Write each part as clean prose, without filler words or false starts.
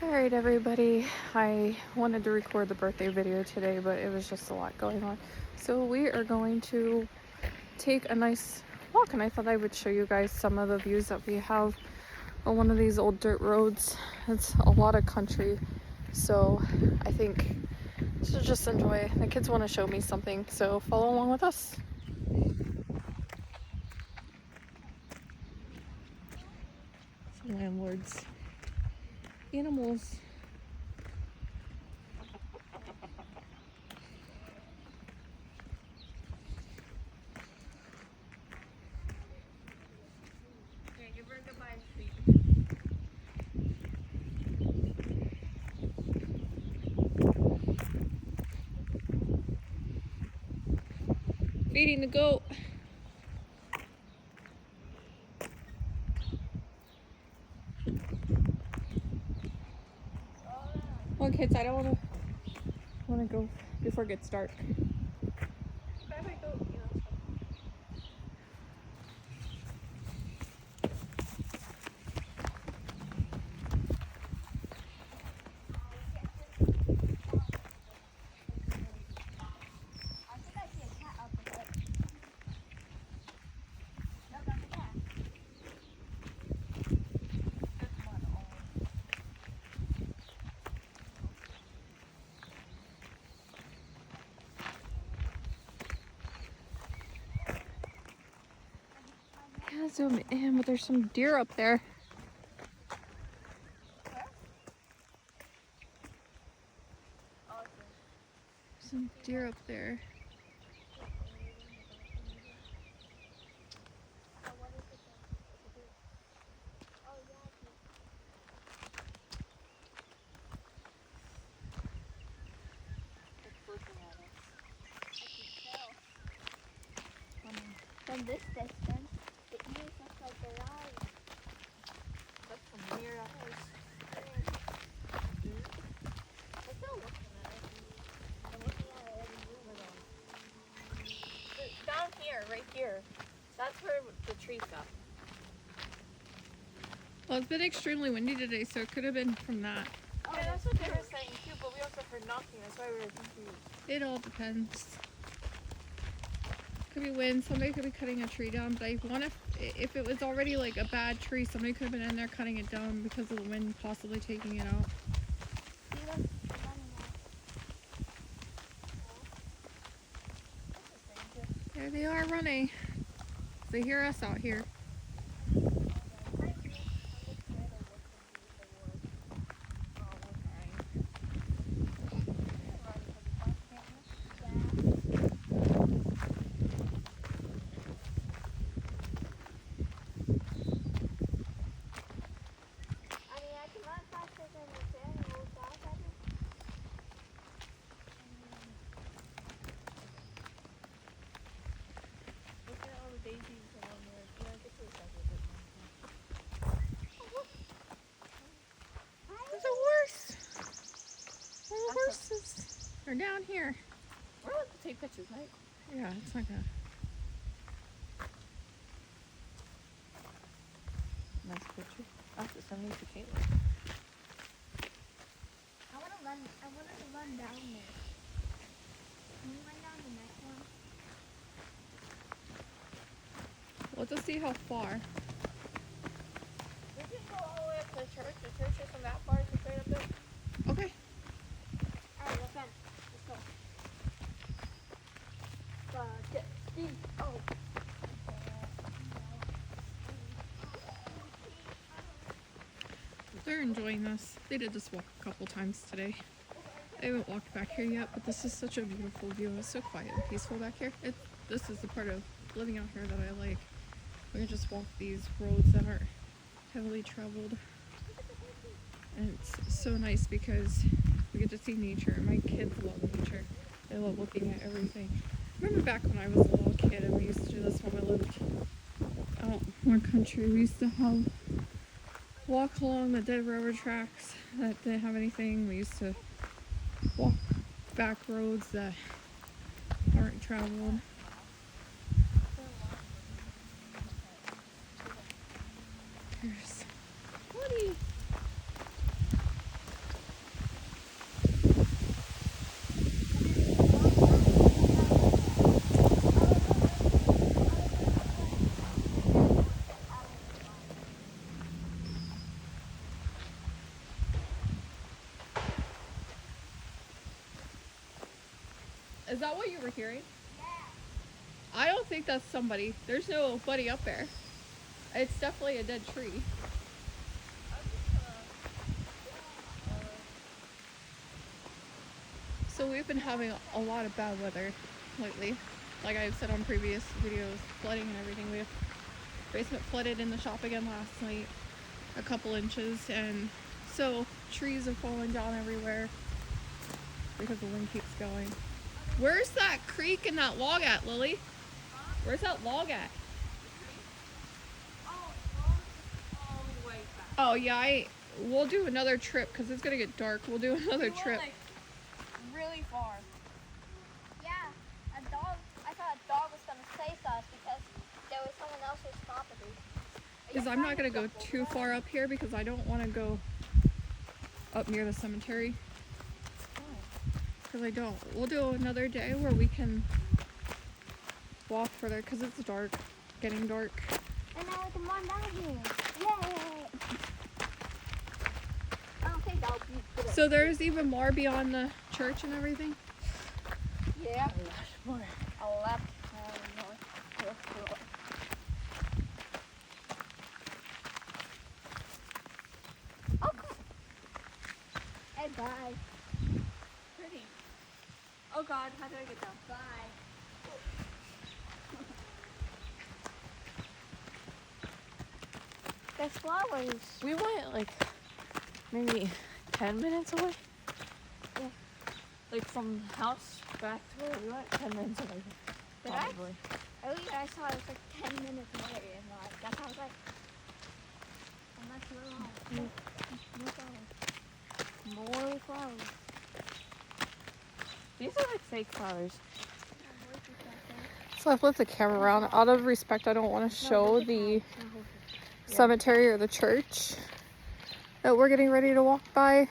Alright everybody, I wanted to record the birthday video today, but it was just a lot going on. So we are going to take a nice walk, and I thought I would show you guys some of the views that we have on one of these old dirt roads. It's a lot of country, so I think I should just enjoy. The kids want to show me something, so follow along with us. Some landlords. Animals. Feeding the goat. Well, kids, I don't want to go before it gets dark. Yeah, zoom in, but there's some deer up there. Some deer up there. From this distance, it moves just like their eyes. That's from near us. We're still looking at it. I'm looking at it every move it on. Down here, right here. That's where the tree fell. Well, it's been extremely windy today, so it could have been from that. Oh, yeah, that's what they were saying too, but we also heard knocking. That's why we were confused. It all depends. Could be wind, somebody could be cutting a tree down, but I wonder if it was already like a bad tree, somebody could have been in there cutting it down because of the wind possibly taking it out. There they are running. They hear us out here. There's a horse. All the horses are down here. We're allowed to take pictures, right? Yeah, it's not gonna. Nice picture. I'll have to send these to Caitlin. I wanted to run down there. Can we run down the next one? Let's just see how far. We can go all the way up to the church. The church isn't that far, it's just right up there. Okay. Alright, let's run. Let's go. Get Steve. Oh. They're enjoying this. They did just walk a couple times today. They haven't walked back here yet, but this is such a beautiful view. It's so quiet and peaceful back here. This is the part of living out here that I like. We can just walk these roads that aren't heavily traveled. And it's so nice because we get to see nature. My kids love nature. They love looking at everything. I remember back when I was a little kid and we used to do this when we lived out more country. We used to walk along the dead railroad tracks that didn't have anything. We used to walk back roads that aren't traveled. There's Woody. Is that what you were hearing? Yeah. I don't think that's somebody. There's nobody up there. It's definitely a dead tree. So we've been having a lot of bad weather lately. Like I've said on previous videos, flooding and everything. We have basement flooded in the shop again last night, a couple inches, and so trees have fallen down everywhere because the wind keeps going. Where's that creek and that log at, Lily? Where's that log at? Oh yeah, we'll do another trip because it's gonna get dark. We'll do another trip. Like, really far. Yeah, a dog. I thought a dog was gonna chase us because there was someone else's property. Because I'm not gonna go too far up here because I don't want to go up near the cemetery. Because I don't. We'll do another day where we can walk further because it's dark, getting dark. And now we can run down here. Yay! I don't think that'll be good. So there's even more beyond the church and everything? Yeah. More. A left north. Oh, cool. Hey, bye. Pretty. Oh God, how do I get down? Bye. There's flowers. We went like maybe 10 minutes away. Yeah. Like from the house back to where we went, 10 minutes away. Did Probably. Earlier I saw it was like 10 minutes away, and that's how I was like, I'm not too long. More flowers. These are like fake flowers. So I flipped the camera around. Out of respect, I don't want to show the cemetery or the church that we're getting ready to walk by.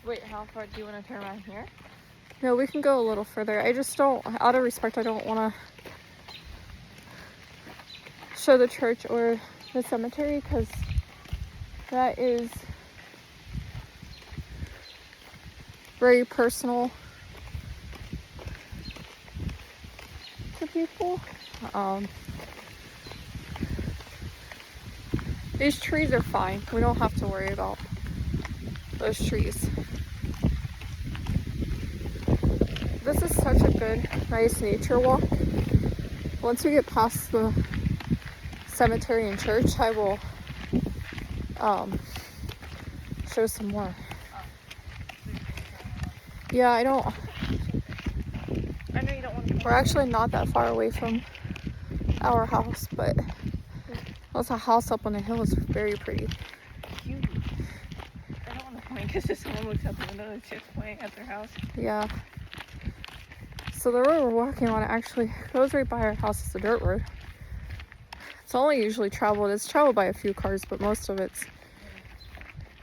Wait, how far do you want to turn around here? No, we can go a little further. I just don't, out of respect, I don't want to show the church or the cemetery because that is very personal to people. These trees are fine. We don't have to worry about those trees. This is such a good, nice nature walk. Once we get past the cemetery and church, I will show some more. Yeah, I know you don't want to. We're actually not that far away from our house, but there's a house up on the hill. It's very pretty. Cute. I don't want to point because if someone looks out the window, it's just pointing at their house. Yeah. So the road we're walking on actually goes right by our house. It's a dirt road. It's only usually traveled. It's traveled by a few cars, but most of it's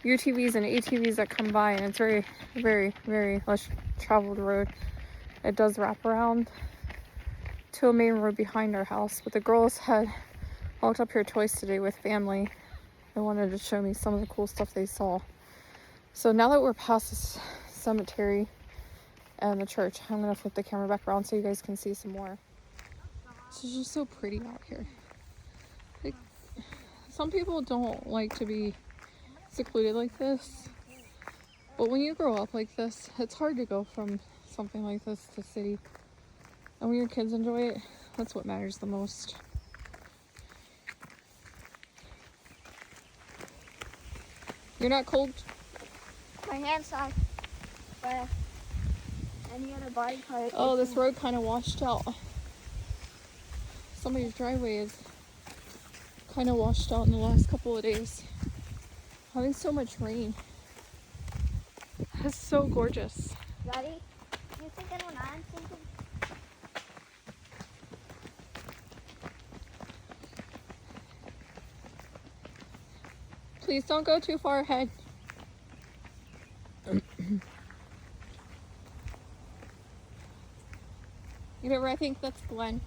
UTVs and ATVs that come by, and it's very, very, very less traveled road. It does wrap around to a main road behind our house, but the girls had walked up here twice today with family. They wanted to show me some of the cool stuff they saw. So now that we're past this cemetery and the church, I'm gonna flip the camera back around so you guys can see some more. It's just so pretty out here. Like, some people don't like to be secluded like this, but when you grow up like this, it's hard to go from something like this to city. And when your kids enjoy it, that's what matters the most. You're not cold? My hand's side. But any other body part. Oh, this road kind of washed out. Somebody's driveway is kind of washed out in the last couple of days. Having so much rain. It's so gorgeous. Ready? You thinking what I'm thinking? Please don't go too far ahead. You know where I think that's Glenn.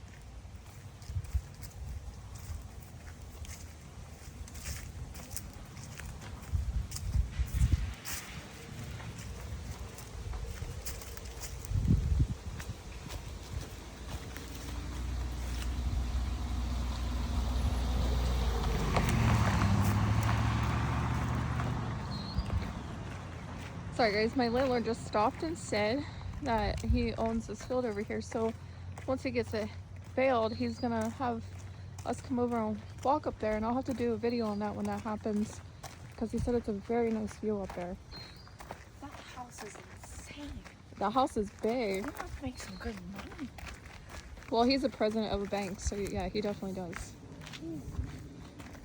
Sorry guys, my landlord just stopped and said that he owns this field over here, so once he gets it baled, he's gonna have us come over and walk up there, and I'll have to do a video on that when that happens, because he said it's a very nice view up there. That house is insane. The house is big. You must make some good money. Well, he's the president of a bank, so yeah, he definitely does.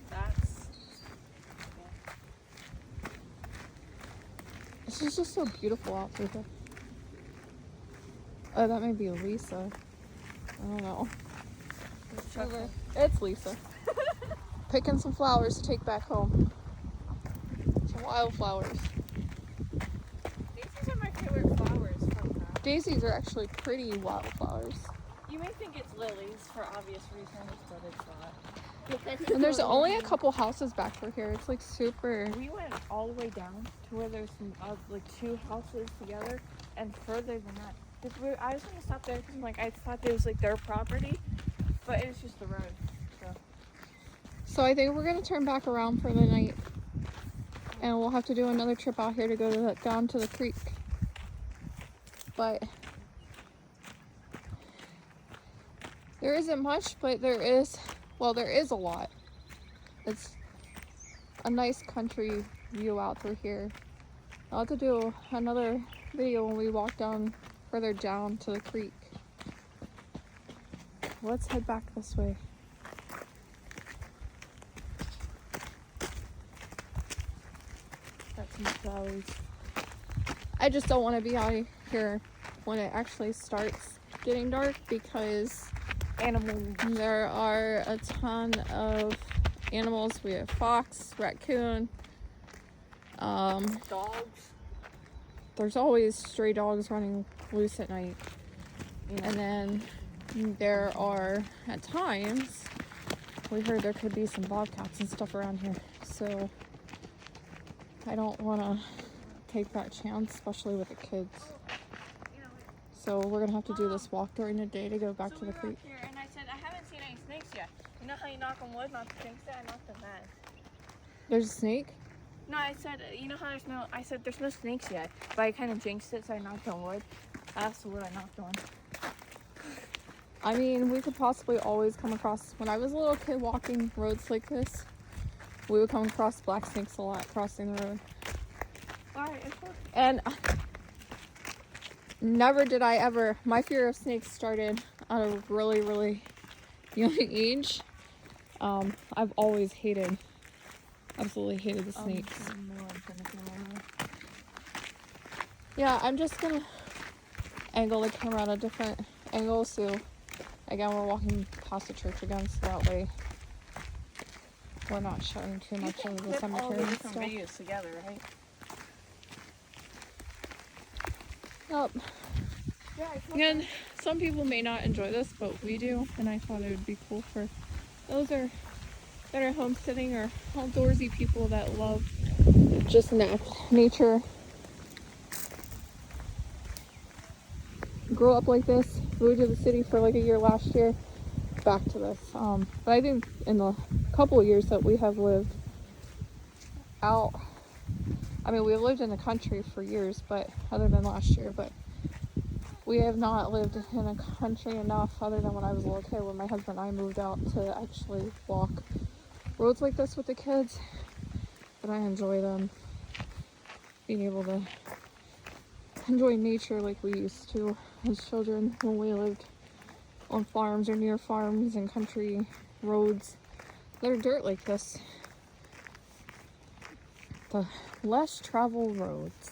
That's... This is just so beautiful out through here. Oh, that may be Lisa. I don't know. It's Lisa. Picking some flowers to take back home. Some wildflowers. Daisies are my favorite flowers. Daisies are actually pretty wildflowers. You may think it's lilies for obvious reasons, but it's not. And there's only a couple houses back through here. It's like super... We went all the way down to where there's some, like 2 houses together, and further than that. I was gonna stop there because like I thought it was like their property, but it was just the road. So I think we're gonna turn back around for the night, and we'll have to do another trip out here to go to down to the creek. But there isn't much, but there is a lot. It's a nice country view out through here. I'll have to do another video when we walk down further down to the creek. Let's head back this way. That's some flowers. I just don't want to be out here when it actually starts getting dark, because there are a ton of animals. We have fox, raccoon, Dogs. there's always stray dogs running loose at night. Yeah. And then there are, at times, we heard there could be some bobcats and stuff around here. So I don't want to take that chance, especially with the kids. So we're going to have to do this walk during the day to go back to the creek. Here, and I said, I haven't seen any snakes yet. You know how you knock on wood not to jinx it? I knocked on that. There's a snake? No, I said, you know how there's no snakes yet, but I kind of jinxed it, so I knocked on wood. That's the wood I knocked on. I mean, we could possibly always come across, when I was a little kid walking roads like this, we would come across black snakes a lot crossing the road. Alright, And never did I ever, my fear of snakes started at a really, really young age. I've always absolutely hated the snakes. Yeah, I'm just gonna angle the camera at a different angle, so again, we're walking past the church again, so that way we're not showing too much of the cemetery and stuff. Videos together, right? Yep. And some people may not enjoy this, but we do, and I thought it would be cool for those that are homesteading or outdoorsy people that love just nature. Grew up like this, moved to the city for like a year last year, back to this. But I think in the couple of years that we have lived out, I mean, we've lived in the country for years, but other than last year, but we have not lived in a country enough other than when I was a little kid, when my husband and I moved out to actually walk roads like this with the kids. But I enjoy them, being able to enjoy nature like we used to as children when we lived on farms or near farms and country roads that are dirt like this. The less traveled roads.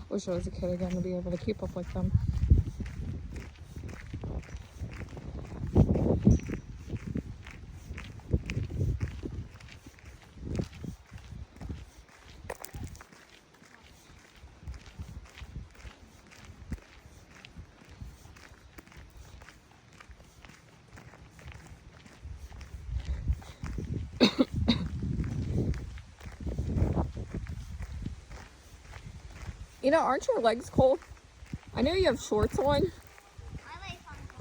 Wish I was a kid again to be able to keep up with them. You know, aren't your legs cold? I know you have shorts on,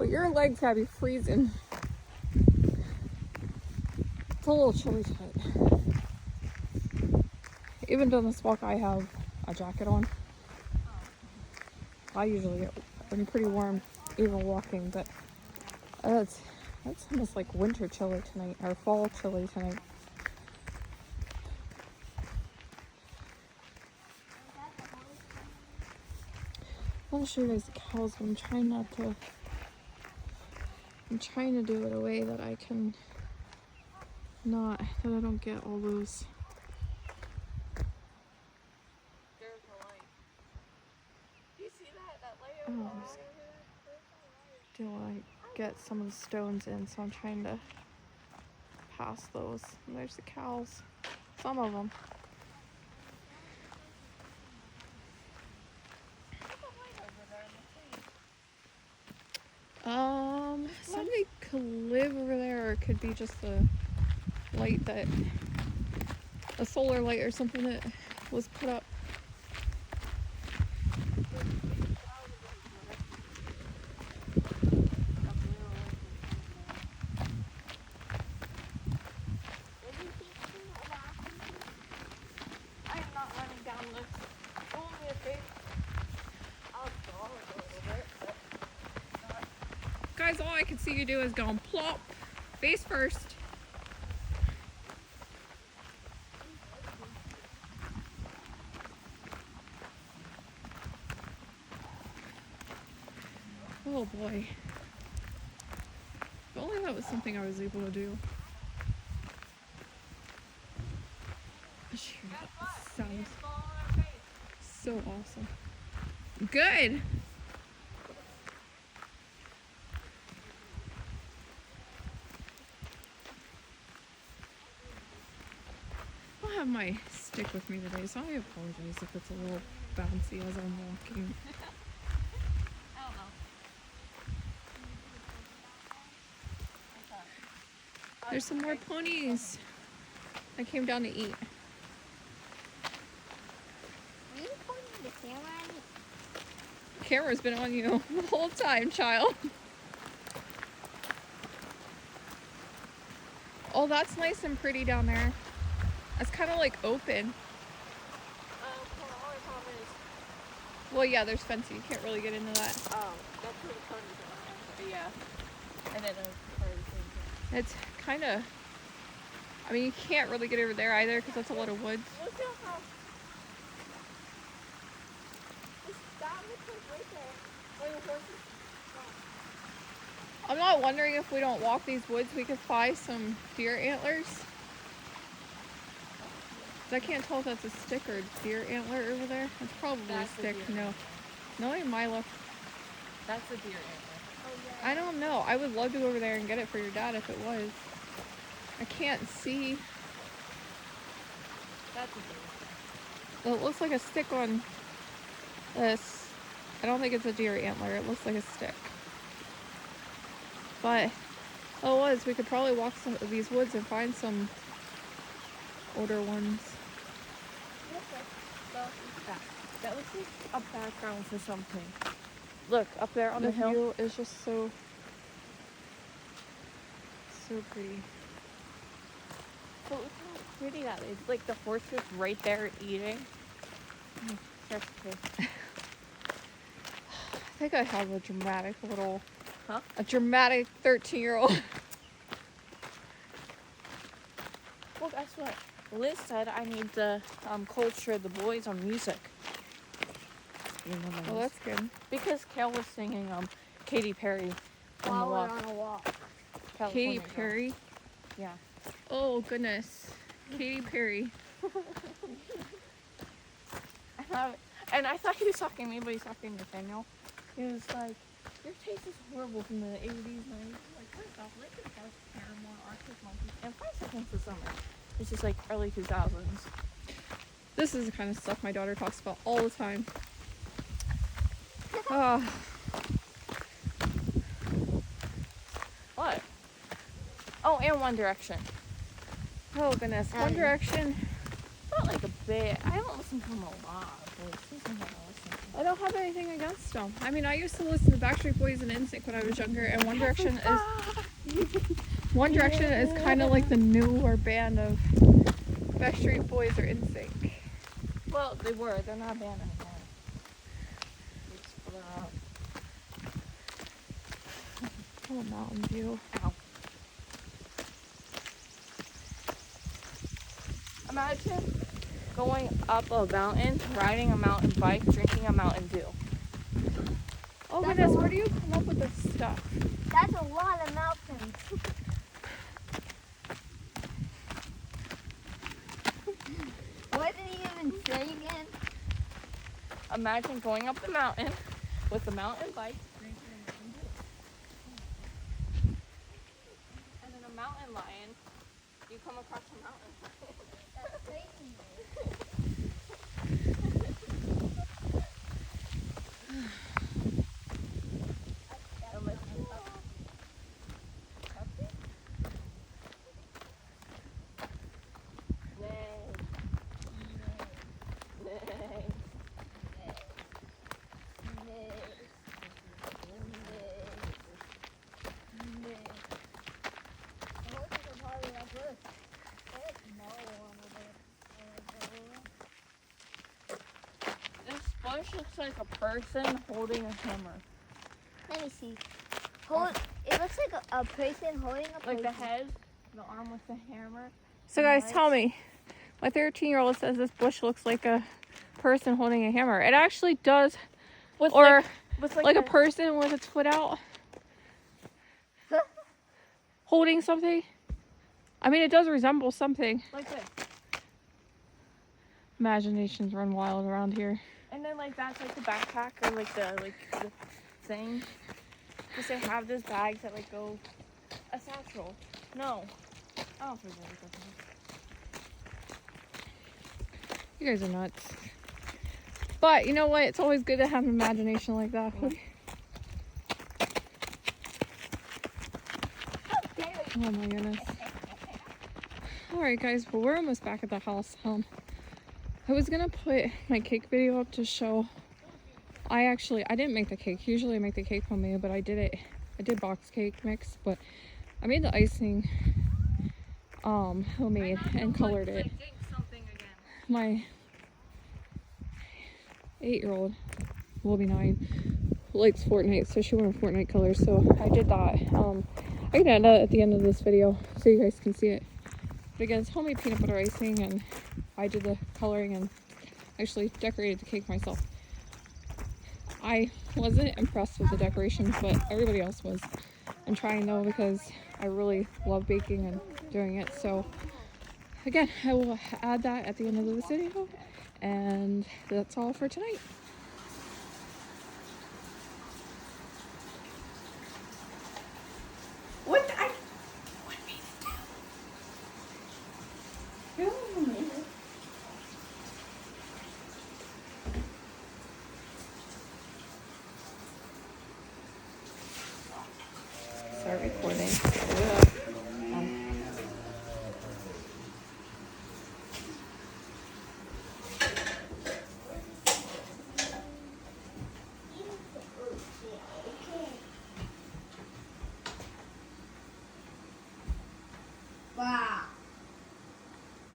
But your legs gotta be freezing. It's a little chilly tonight. Even doing this walk, I have a jacket on. I usually get pretty warm even walking, but that's almost like winter chilly tonight, or fall chilly tonight. I want to show you guys the cows, but I'm trying to do it in a way that I can that I don't get all those. There's a light. Do you see that light Oh, over there? do I get some of the stones in, so I'm trying to pass those. And there's the cows, some of them. Somebody could live over there, or it could be just a light a solar light or something that was put up. I am not running down this. Only a big. I'll draw it a little bit, but Guys, all I can see you do is go plop, face first. Oh boy. If only that was something I was able to do. Shoot, that sounds so awesome. Good! I don't have my stick with me today, so I apologize if it's a little bouncy as I'm walking. I don't know. There's some more ponies. I came down to eat. Are you pointing the camera at me? Camera's been on you the whole time, child. Oh, that's nice and pretty down there. It's kind of like open. Well, yeah, there's fencing. You can't really get into that. Oh, that's where the ponies are. But yeah. And then It's kind of... I mean, you can't really get over there either because that's a lot of woods. look at how that looks like right there. Where the horses. I'm not wondering if we don't walk these woods, we could find some deer antlers. 'Cause I can't tell if that's a stick or a deer antler over there. It's probably That's a a stick. deer. No. No, in my look. That's a deer antler. Oh, yeah. I don't know. I would love to go over there and get it for your dad if it was. I can't see. That's a deer. Well, it looks like a stick on this. I don't think it's a deer antler. It looks like a stick. But oh, it was. We could probably walk some of these woods and find some older ones. That looks like a background for something. Look, up there on the hill. view is just so pretty. So look how pretty that is. Like the horse is right there eating. That's cool. I think I have a dramatic little, Huh? a dramatic 13-year-old. Well, guess what? Liz said I need to culture the boys on music. You know Oh, that's good. because Kale was singing Katy Perry on the While walk. we're on a walk. Katy California Girl. Perry. Yeah. Oh goodness, Katy Perry. And I thought he was talking to me, but he's talking to Nathaniel. He was like, "Your taste is horrible from the 80s, 90s." Like, first off, Linkin Park, Paramore, Arctic Monkeys, and 5 Seconds of Summer. It's just like early 2000s. This is the kind of stuff my daughter talks about all the time. Ah, What? Oh, and One Direction. oh goodness, One Um, Direction. Not like a bit. I don't listen to them a lot, but it's something I listen to. I don't have anything against them. I mean, I used to listen to Backstreet Boys and NSYNC when I was younger, and One Direction is kind of like the newer band of Backstreet Boys or NSYNC. Well, they were. They're not a band anymore. They split up. Oh, Mountain View. Ow. Imagine going up a mountain, riding a mountain bike, drinking a Mountain Dew. Oh goodness, where do you come up with this stuff? That's a lot of mountains. What did he even say again? Imagine going up the mountain with a mountain bike, drinking a Mountain Dew. And then a mountain lion, you come across a mountain lion. That's crazy. This bush looks like a person holding a hammer. Let me see. It looks like a person holding a Like person. the head, the arm with the hammer. So guys, tell me. My 13-year-old says this bush looks like a person holding a hammer. It actually does. With Or with like a person with its foot out. Holding something. I mean, it does resemble something. like this. Imaginations run wild around here. And then like that's like the backpack or like the thing. Because they have those bags that like go a satchel. No. I don't think that's You guys are nuts. But you know what? It's always good to have an imagination like that. Oh my goodness. Alright guys, well we're almost back at the house. I was gonna put my cake video up to show. I didn't make the cake. Usually I make the cake homemade, but I did box cake mix, but I made the icing homemade and colored it. My 8-year-old will be 9, likes Fortnite, so she wanted Fortnite colors, so I did that. I can add that at the end of this video so you guys can see it. But again, it's homemade peanut butter icing, and I did the coloring and actually decorated the cake myself. I wasn't impressed with the decorations, but everybody else was. I'm trying though because I really love baking and doing it. So again, I will add that at the end of this video, and that's all for tonight. What made it Start recording. Wow.